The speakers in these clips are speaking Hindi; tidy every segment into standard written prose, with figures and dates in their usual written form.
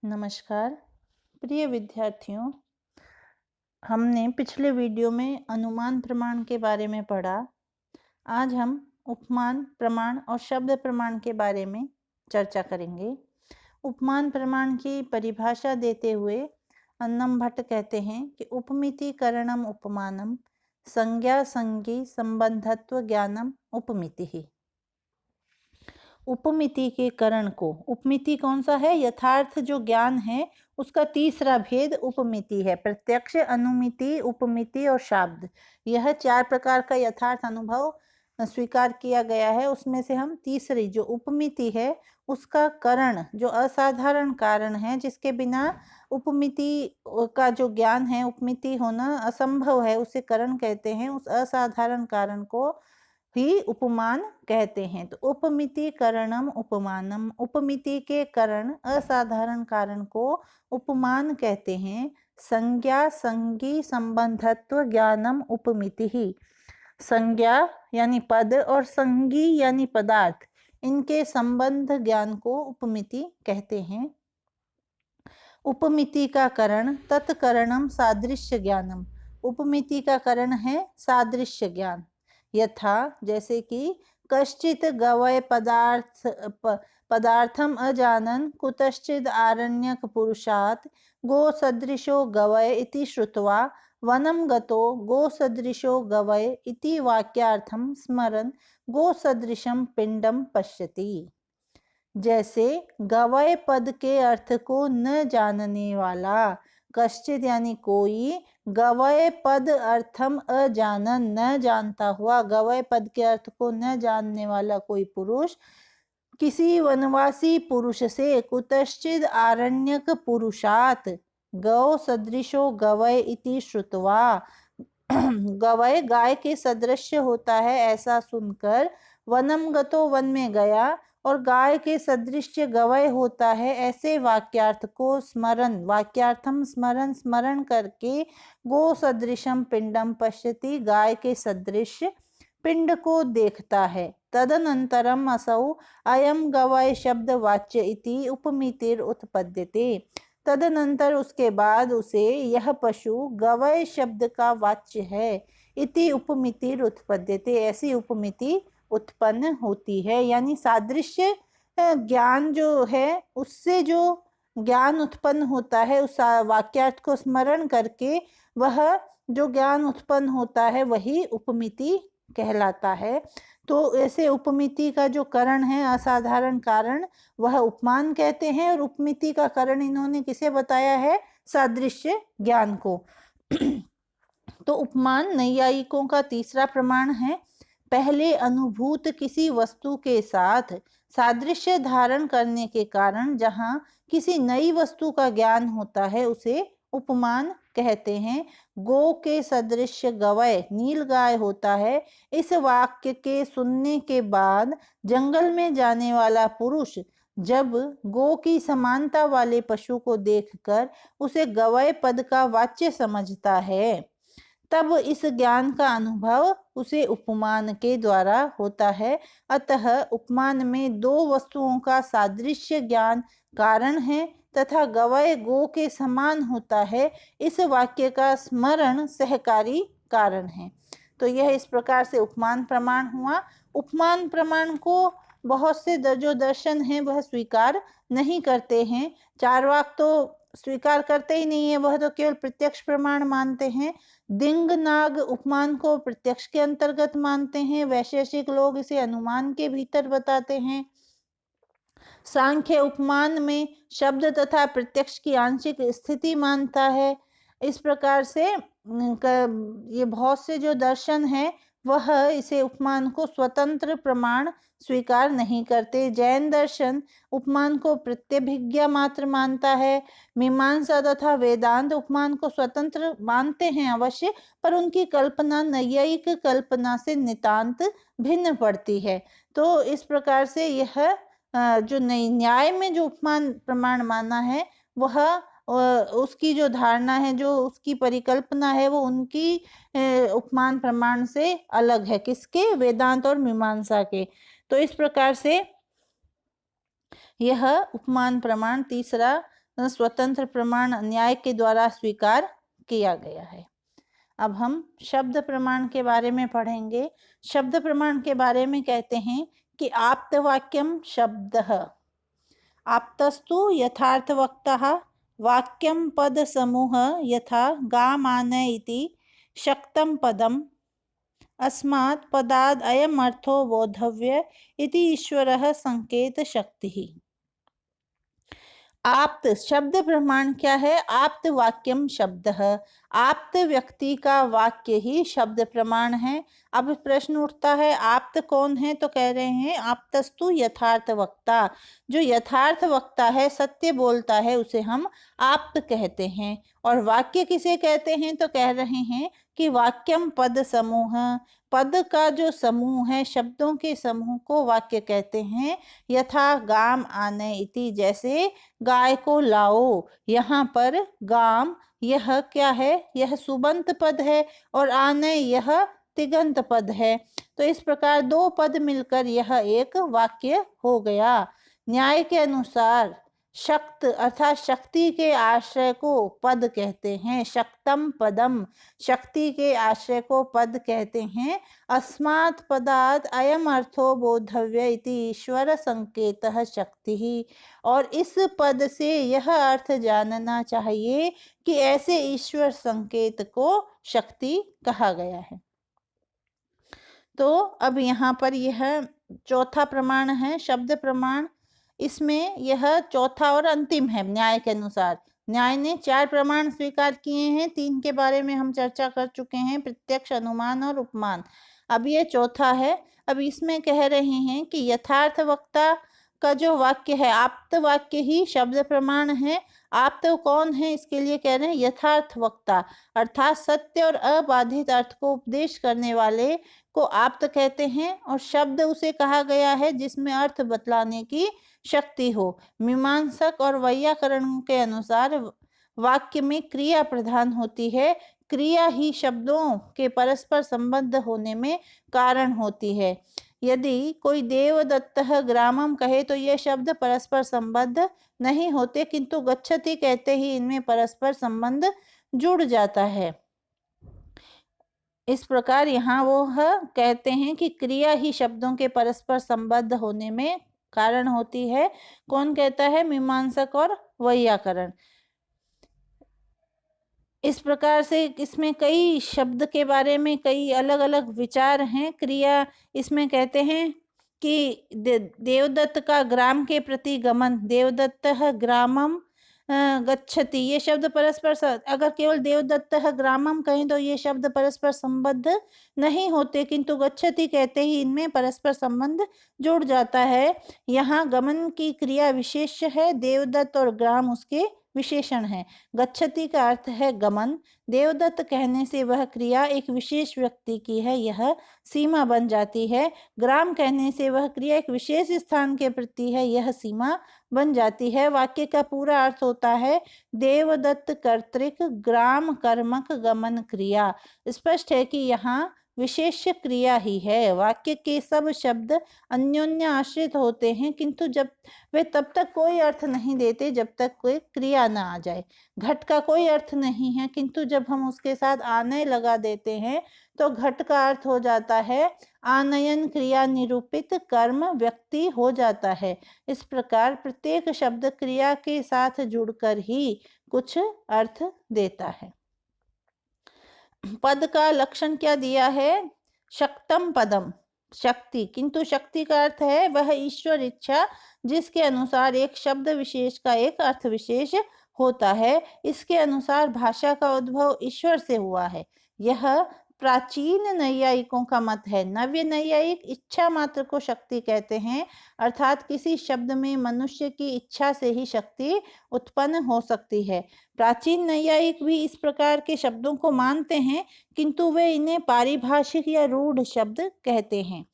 नमस्कार प्रिय विद्यार्थियों। हमने पिछले वीडियो में अनुमान प्रमाण के बारे में पढ़ा। आज हम उपमान प्रमाण और शब्द प्रमाण के बारे में चर्चा करेंगे। उपमान प्रमाण की परिभाषा देते हुए अन्नम भट्ट कहते हैं कि उपमितिकरणम उपमानम संज्ञा संज्ञी संबंधत्व ज्ञानम उपमिति। उपमिति के करण को, उपमिति कौन सा है? यथार्थ जो ज्ञान है उसका तीसरा भेद उपमिति है। प्रत्यक्ष, अनुमिति, उपमिति और शाब्द, यह 4 प्रकार का यथार्थ अनुभव स्वीकार किया गया है। उसमें से हम तीसरी जो उपमिति है उसका करण, जो असाधारण कारण है जिसके बिना उपमिति का जो ज्ञान है, उपमिति होना असंभव है, उसे करण कहते हैं। उस असाधारण कारण को ही उपमान कहते हैं। तो उपमिति करणम उपमानम, उपमिति के करण असाधारण कारण को उपमान कहते हैं। संज्ञा संज्ञी संबंधत्व ज्ञानम उपमिति ही, संज्ञा यानी पद और संज्ञी यानी पदार्थ, इनके संबंध ज्ञान को उपमिति कहते हैं। उपमिति का करण तत्करणम सादृश्य ज्ञानम, उपमिति का करण है सादृश्य ज्ञान। यथा, जैसे कि कश्चित गवय पदार्थम अजानन कुतश्चिद आरण्यक पुरुषात् गो सदृशो गवय इति श्रुत्वा वनम गतो गो सदृशो गवय इति वाक्यार्थम स्मरन् गो सदृशम पिंडम पश्यति। जैसे गवय पद के अर्थ को न जानने वाला, कश्चित यानी कोई, गवय पद अर्थम अजानन न जानता हुआ, गवय पद के अर्थ को न जानने वाला कोई पुरुष किसी वनवासी पुरुष से कुतश्चिद आरण्यक पुरुषात गौ सदृशो गवय इति श्रुत्वा, गवय गाय के सदृश होता है ऐसा सुनकर, वनम गतो वन में गया और गाय के सदृश गवय होता है ऐसे वाक्यार्थ को स्मरण, वाक्यार्थम स्मरण, स्मरण करके गो सदृशम पिंडम पश्यति, गाय के सदृश पिंड को देखता है। तदनंतरम असौ अयम गवय शब्द वाच्य इति उपमितिर उत्पद्यते, तदनंतर उसके बाद उसे यह पशु गवय शब्द का वाच्य है, इति उपमितिर उत्पद्यते, ऐसी उपमिति उत्पन्न होती है। यानी सादृश्य ज्ञान जो है उससे जो ज्ञान उत्पन्न होता है, उस वाक्यार्थ को स्मरण करके वह जो ज्ञान उत्पन्न होता है वही उपमिति कहलाता है। तो ऐसे उपमिति का जो करण है, असाधारण कारण, वह उपमान कहते हैं। और उपमिति का करण इन्होंने किसे बताया है? सादृश्य ज्ञान को। तो उपमान नैयायिकों का तीसरा प्रमाण है। पहले अनुभूत किसी वस्तु के साथ सादृश्य धारण करने के कारण जहां किसी नई वस्तु का ज्ञान होता है उसे उपमान कहते हैं। गो के सदृश गवय नील गाय होता है, इस वाक्य के सुनने के बाद जंगल में जाने वाला पुरुष जब गो की समानता वाले पशु को देखकर उसे गवय पद का वाच्य समझता है, तब इस ज्ञान का अनुभव उसे उपमान के द्वारा होता है। अतः उपमान में 2 वस्तुओं का सादृश्य ज्ञान कारण है तथा गवय गो के समान होता है, इस वाक्य का स्मरण सहकारी कारण है। तो यह इस प्रकार से उपमान प्रमाण हुआ। उपमान प्रमाण को बहुत से जो दर्शन हैं वह स्वीकार नहीं करते हैं। चार्वाक तो स्वीकार करते ही नहीं है, वह तो केवल प्रत्यक्ष प्रमाण मानते हैं। दिंग नाग उपमान को प्रत्यक्ष के अंतर्गत मानते हैं। वैशेषिक लोग इसे अनुमान के भीतर बताते हैं। सांख्य उपमान में शब्द तथा प्रत्यक्ष की आंशिक स्थिति मानता है। इस प्रकार से ये बहुत से जो दर्शन है वह इसे उपमान को स्वतंत्र प्रमाण स्वीकार नहीं करते। जैन दर्शन उपमान को प्रत्यभिज्ञा मात्र मानता है। मीमांसा तथा वेदांत उपमान को स्वतंत्र मानते हैं अवश्य, पर उनकी कल्पना नैयायिक कल्पना से नितांत भिन्न पड़ती है। तो इस प्रकार से यह जो न्याय में जो उपमान प्रमाण माना है वह उसकी जो धारणा है, जो उसकी परिकल्पना है, वो उनकी उपमान प्रमाण से अलग है। किसके? वेदांत और मीमांसा के। तो इस प्रकार से यह उपमान प्रमाण तीसरा स्वतंत्र प्रमाण न्याय के द्वारा स्वीकार किया गया है। अब हम शब्द प्रमाण के बारे में पढ़ेंगे। शब्द प्रमाण के बारे में कहते हैं कि आप्तवाक्यम शब्दः, आप्तस्तु यथार्थवक्तः, वाक्यम पद समूह यथा गामानय इति शक्तं पदम्, अस्मात् पदाद् अयम् अर्थो बोधव्य इति ईश्वरः संकेत शक्तिः। आप्त शब्द प्रमाण क्या है? आप्त वाक्यम शब्दः, आप्त व्यक्ति का वाक्य ही शब्द प्रमाण है। अब प्रश्न उठता है आप्त कौन है? तो कह रहे हैं आप्तस्तु यथार्थ वक्ता, जो यथार्थ वक्ता है, सत्य बोलता है, उसे हम आप्त कहते हैं। और वाक्य किसे कहते हैं? तो कह रहे हैं कि वाक्यम पद समूह, पद का जो समूह है, शब्दों के समूह को वाक्य कहते हैं। यथा गाम आने इति, जैसे गाय को लाओ, यहाँ पर गाम यह क्या है? यह सुबंत पद है और आने यह तिगंत पद है। तो इस प्रकार दो पद मिलकर यह एक वाक्य हो गया। न्याय के अनुसार शक्त अर्थात शक्ति के आश्रय को पद कहते हैं। शक्तम पदम, शक्ति के आश्रय को पद कहते हैं। अस्मात् पदात् अयम अर्थो बोधव्य इति ईश्वर संकेतः शक्ति, और इस पद से यह अर्थ जानना चाहिए कि ऐसे ईश्वर संकेत को शक्ति कहा गया है। तो अब यहाँ पर यह चौथा प्रमाण है शब्द प्रमाण। इसमें यह चौथा और अंतिम है न्याय के अनुसार। न्याय ने 4 प्रमाण स्वीकार किए हैं, 3 के बारे में हम चर्चा कर चुके हैं, प्रत्यक्ष, अनुमान और उपमान। अब ये चौथा है। अब इसमें कह रहे हैं कि यथार्थ वक्ता का जो वाक्य है, आप्त वाक्य ही शब्द प्रमाण है। आप्त कौन है? इसके लिए कह रहे हैं यथार्थ वक्ता, अर्थात सत्य और अबाधित अर्थ को उपदेश करने वाले को आप्त कहते हैं। और शब्द उसे कहा गया है जिसमें अर्थ बतलाने की शक्ति हो। मीमांसक और वैयाकरण के अनुसार वाक्य में क्रिया प्रधान होती है। क्रिया ही शब्दों के परस्पर संबंध होने में कारण होती है। यदि कोई देवदत्तः ग्रामम कहे तो ये शब्द परस्पर संबद्ध नहीं होते, किंतु गच्छति कहते ही इनमें परस्पर संबंध जुड़ जाता है। इस प्रकार यहाँ वो कहते हैं कि क्रिया ही शब्दों के परस्पर संबद्ध होने में कारण होती है। कौन कहता है? मीमांसक और वैयाकरण। इस प्रकार से इसमें कई शब्द के बारे में कई अलग अलग विचार हैं। क्रिया इसमें कहते हैं कि देवदत्त का ग्राम के प्रति गमन, देवदत्तः ग्रामम गच्छति, ये शब्द परस्पर अगर केवल देवदत्तः ग्रामम कहें तो ये शब्द परस्पर संबद्ध नहीं होते, किंतु गच्छति कहते ही इनमें परस्पर संबंध जुड़ जाता है। यहाँ गमन की क्रिया विशेष है, देवदत्त और ग्राम उसके विशेषण है। गच्छति का अर्थ है गमन। देवदत्त कहने से वह क्रिया एक विशेष व्यक्ति की है, यह सीमा बन जाती है। ग्राम कहने से वह क्रिया एक विशेष स्थान के प्रति है, यह सीमा बन जाती है। वाक्य का पूरा अर्थ होता है देवदत्त कर्तृक, ग्राम कर्मक, गमन क्रिया। स्पष्ट है कि यहाँ विशेष क्रिया ही है। वाक्य के सब शब्द अन्योन्य आश्रित होते हैं, किंतु जब वे तब तक कोई अर्थ नहीं देते जब तक कोई क्रिया ना आ जाए। घट का कोई अर्थ नहीं है, किंतु जब हम उसके साथ आने लगा देते हैं तो घट का अर्थ हो जाता है आनयन क्रिया निरूपित कर्म व्यक्ति हो जाता है। इस प्रकार प्रत्येक शब्द क्रिया के साथ जुड़कर ही कुछ अर्थ देता है। पद का लक्षण क्या दिया है? शक्तम पदम, शक्ति, किंतु शक्ति का अर्थ है वह ईश्वर इच्छा जिसके अनुसार एक शब्द विशेष का एक अर्थ विशेष होता है। इसके अनुसार भाषा का उद्भव ईश्वर से हुआ है। यह प्राचीन नैयायिकों का मत है। नव्य नैयायिक इच्छा मात्र को शक्ति कहते हैं, अर्थात किसी शब्द में मनुष्य की इच्छा से ही शक्ति उत्पन्न हो सकती है। प्राचीन नैयायिक भी इस प्रकार के शब्दों को मानते हैं, किंतु वे इन्हें पारिभाषिक या रूढ़ शब्द कहते हैं।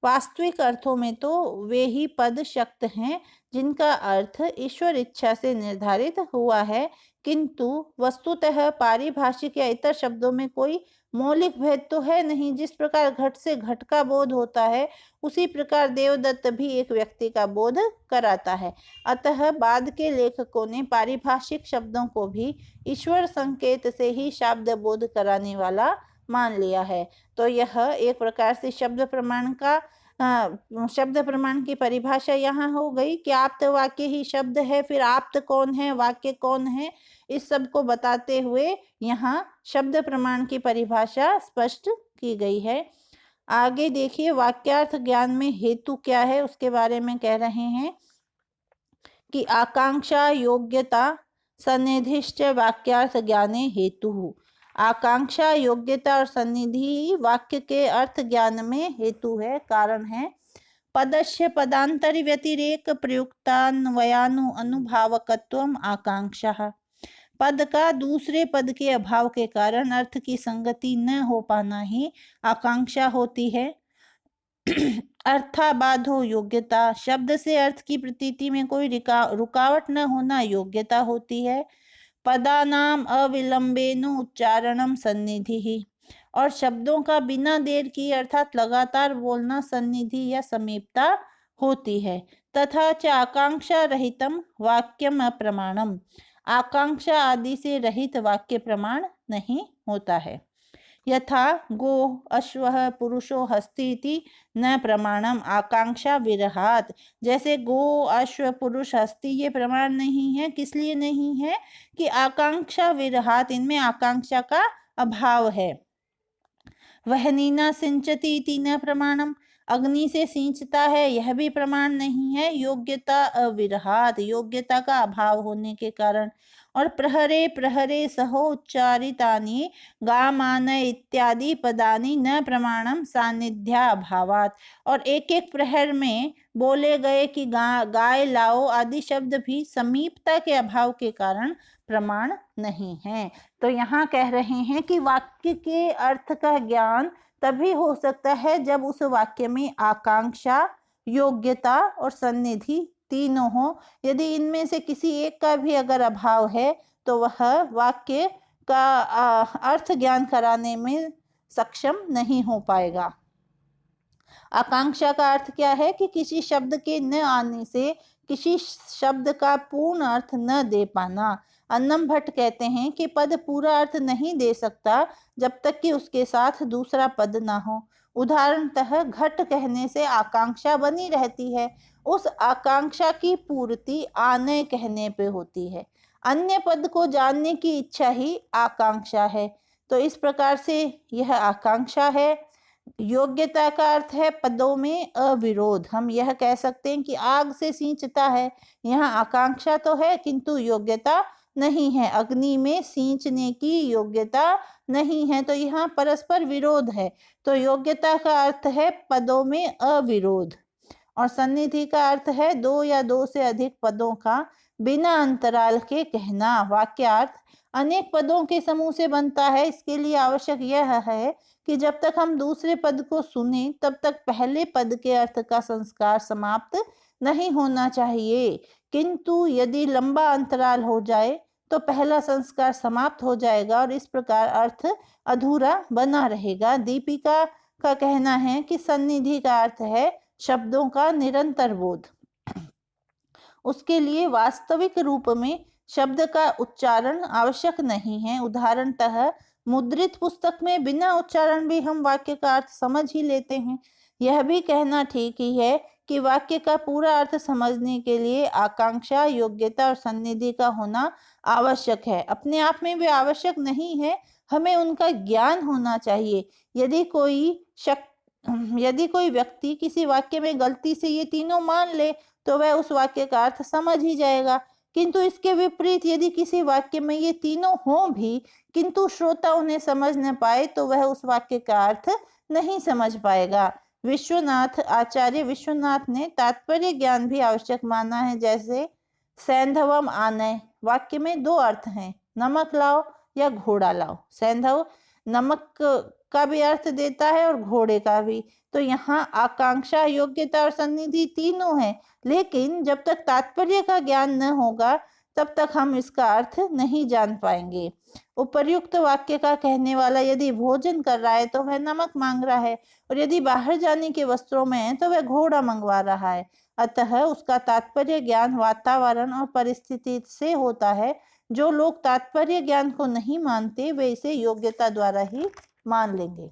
वास्तविक अर्थों में तो वे ही पद शक्त हैं जिनका अर्थ ईश्वर इच्छा से निर्धारित हुआ है, किंतु वस्तुतः पारिभाषिक या इतर शब्दों में कोई मौलिक भेद तो है नहीं। जिस प्रकार घट से घट का बोध होता है, उसी प्रकार देवदत्त भी एक व्यक्ति का बोध कराता है। अतः बाद के लेखकों ने पारिभाषिक शब्दों को भी ईश्वर संकेत से ही शाब्द बोध कराने वाला मान लिया है। तो यह एक प्रकार से शब्द प्रमाण की परिभाषा यहाँ हो गई कि आप्त वाक्य ही शब्द है, फिर आप्त कौन है, वाक्य कौन है, इस सब को बताते हुए यहाँ शब्द प्रमाण की परिभाषा स्पष्ट की गई है। आगे देखिए, वाक्यार्थ ज्ञान में हेतु क्या है उसके बारे में कह रहे हैं कि आकांक्षा योग्यता सन्निधिश्च वाक्यार्थ ज्ञाने हेतु। आकांक्षा, योग्यता और सन्निधि वाक्य के अर्थ ज्ञान में हेतु है, कारण है। पदस्य पदांतरि व्यतिरेक प्रयुक्तान्वयानु अनुभावकत्वम आकांक्षा। पद का दूसरे पद के अभाव के कारण अर्थ की संगति न हो पाना ही आकांक्षा होती है। अर्थाबाधो योग्यता, शब्द से अर्थ की प्रतीति में कोई रुकावट न होना योग्यता होती है। पदानाम अविलंबेनु उच्चारणम सन्निधि, और शब्दों का बिना देर किए अर्थात लगातार बोलना सन्निधि या समीपता होती है। तथा च आकांक्षा रहितम वाक्यम अप्रमाणम, आकांक्षा आदि से रहित वाक्य प्रमाण नहीं होता है। यथा गो अश्वः पुरुषो हस्ति इति न प्रमाणम आकांक्षा विरहात, जैसे गो अश्व पुरुष हस्ति ये प्रमाण नहीं है। किस लिए नहीं है? कि आकांक्षा विरहात, इनमें आकांक्षा का अभाव है। वहनीना सिंचति इति न प्रमाणम, अग्नि से सिंचता है यह भी प्रमाण नहीं है। योग्यता अविरहात, योग्यता का अभाव होने के कारण। और प्रहरे प्रहरे सहोच्चारितानि गामान इत्यादि पदानि न प्रमाणम सान्निध्याभावात्, और एक एक प्रहर में बोले गए कि गाय लाओ आदि शब्द भी समीपता के अभाव के कारण प्रमाण नहीं है। तो यहाँ कह रहे हैं कि वाक्य के अर्थ का ज्ञान तभी हो सकता है जब उस वाक्य में आकांक्षा, योग्यता और सन्निधि तीनों हो। यदि इनमें से किसी एक का भी अगर अभाव है तो वह वाक्य का अर्थ ज्ञान कराने में सक्षम नहीं हो पाएगा। आकांक्षा का अर्थ क्या है? कि किसी शब्द के न आने से किसी शब्द का पूर्ण अर्थ न दे पाना। अन्नम भट्ट कहते हैं कि पद पूरा अर्थ नहीं दे सकता जब तक कि उसके साथ दूसरा पद ना हो। उदाहरणतः घट कहने से आकांक्षा बनी रहती है, उस आकांक्षा की पूर्ति आने कहने पे होती है। अन्य पद को जानने की इच्छा ही आकांक्षा है। तो इस प्रकार से यह आकांक्षा है। योग्यता का अर्थ है पदों में अविरोध। हम यह कह सकते हैं कि आग से सींचता है, यहाँ आकांक्षा तो है किंतु योग्यता नहीं है। अग्नि में सींचने की योग्यता नहीं है, तो यहाँ परस्पर विरोध है। तो योग्यता का अर्थ है पदों में अविरोध। और सन्निधि का अर्थ है दो या दो से अधिक पदों का बिना अंतराल के कहना। वाक्यार्थ अनेक पदों के समूह से बनता है। इसके लिए आवश्यक यह है कि जब तक हम दूसरे पद को सुने तब तक पहले पद के अर्थ का संस्कार समाप्त नहीं होना चाहिए, किंतु यदि लंबा अंतराल हो जाए तो पहला संस्कार समाप्त हो जाएगा और इस प्रकार अर्थ अधूरा बना रहेगा। दीपिका का कहना है कि सन्निधि का अर्थ है शब्दों का निरंतर बोध। उसके लिए वास्तविक रूप में शब्द का उच्चारण आवश्यक नहीं है। उदाहरणतः मुद्रित पुस्तक में बिना उच्चारण भी हम वाक्य का अर्थ समझ ही लेते हैं। यह भी कहना ठीक ही है कि वाक्य का पूरा अर्थ समझने के लिए आकांक्षा, योग्यता और सन्निधि का होना आवश्यक है। अपने आप में वे आवश्यक नहीं है, हमें उनका ज्ञान होना चाहिए। यदि कोई व्यक्ति किसी वाक्य में गलती से ये तीनों मान ले तो वह उस वाक्य का अर्थ समझ ही जाएगा, किंतु इसके विपरीत यदि किसी वाक्य में ये तीनों हों भी किंतु श्रोता उन्हें समझ न पाए तो वह उस वाक्य का अर्थ नहीं समझ पाएगा। आचार्य विश्वनाथ ने तात्पर्य ज्ञान भी आवश्यक माना है। जैसे सैंधवम आनय वाक्य में दो अर्थ हैं, नमक लाओ या घोड़ा लाओ। सैंधव नमक का भी अर्थ देता है और घोड़े का भी। तो यहाँ आकांक्षा, योग्यता और सन्निधि तीनों है, लेकिन जब तक तात्पर्य का ज्ञान न होगा तब तक हम इसका अर्थ नहीं जान पाएंगे। उपर्युक्त वाक्य का कहने वाला यदि भोजन कर रहा है तो वह नमक मांग रहा है, और यदि बाहर जाने के वस्त्रों में है तो वह घोड़ा मंगवा रहा है। अतः उसका तात्पर्य ज्ञान वातावरण और परिस्थिति से होता है। जो लोग तात्पर्य ज्ञान को नहीं मानते वे इसे योग्यता द्वारा ही मान लेंगे।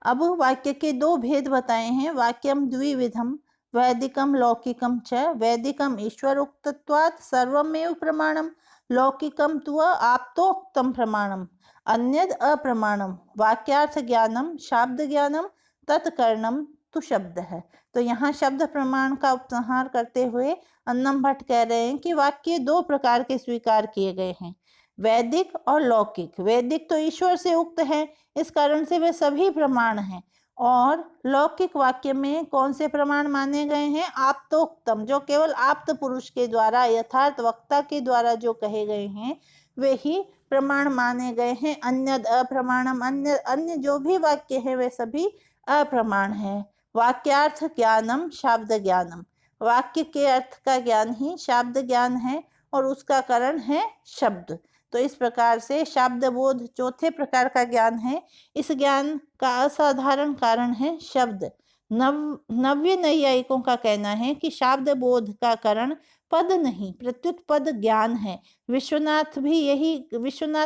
अब वाक्य के दो भेद बताए हैं। वाक्यम द्विविधम, वैदिकम लौकिकम च। वैदिकम ईश्वरोक्तत्वात् सर्वमेव प्रमाणम, लौकिकम तु आप्तोक्तम प्रमाणम, अन्यद अप्रमाणम। वाक्यार्थ ज्ञानम शाब्द ज्ञानम तत्कर्णम तु शब्द है। तो यहाँ शब्द प्रमाण का उपसंहार करते हुए अन्नम भट्ट कह रहे हैं कि वाक्य दो प्रकार के स्वीकार किए गए हैं, वैदिक और लौकिक। वैदिक तो ईश्वर से उक्त है, इस कारण से वे सभी प्रमाण हैं। और लौकिक वाक्य में कौन से प्रमाण माने गए हैं? आप्तोक्तम, जो केवल आप्त पुरुष के द्वारा, यथार्थ वक्ता के द्वारा जो कहे गए हैं वे ही प्रमाण माने गए हैं। अन्यद अप्रमाणम, अन्य जो भी वाक्य है वे सभी अप्रमाण है। वाक्यार्थ ज्ञानम शाब्द ज्ञानम, वाक्य के अर्थ का ज्ञान ही शाब्द ज्ञान है और उसका कारण है शब्द। तो इस प्रकार से शाब्द बोध चौथे प्रकार का ज्ञान है। इस ज्ञान का असाधारण कारण है शब्द। नव्य नैयायिकों का कहना है कि शाब्द बोध का कारण पद नहीं प्रत्युत पद ज्ञान है। विश्वनाथ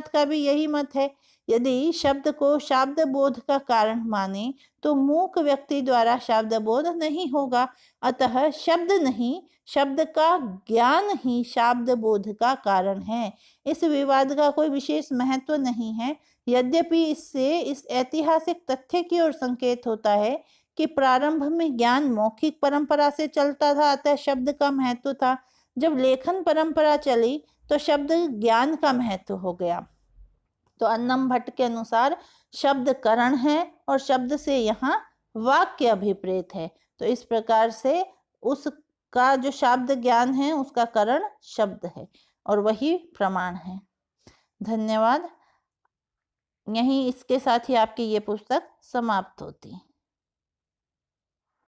का भी यही मत है। यदि शब्द को शाब्द बोध का कारण माने तो मूक व्यक्ति द्वारा शाब्द बोध नहीं होगा। अतः शब्द नहीं, शब्द का ज्ञान ही शाब्द बोध का कारण है। इस विवाद का कोई विशेष महत्व नहीं है। यद्यपि इससे इस ऐतिहासिक तथ्य की ओर संकेत होता है कि प्रारंभ में ज्ञान मौखिक परंपरा से चलता था, अतः शब्द का महत्व था। जब लेखन परंपरा चली तो शब्द ज्ञान का महत्व हो गया। तो अन्नम भट्ट के अनुसार शब्द करण है और शब्द से यहाँ वाक्य अभिप्रेत है। तो इस प्रकार से उसका जो शब्द ज्ञान है उसका करण शब्द है और वही प्रमाण है। धन्यवाद। यहीं इसके साथ ही आपकी ये पुस्तक समाप्त होती है।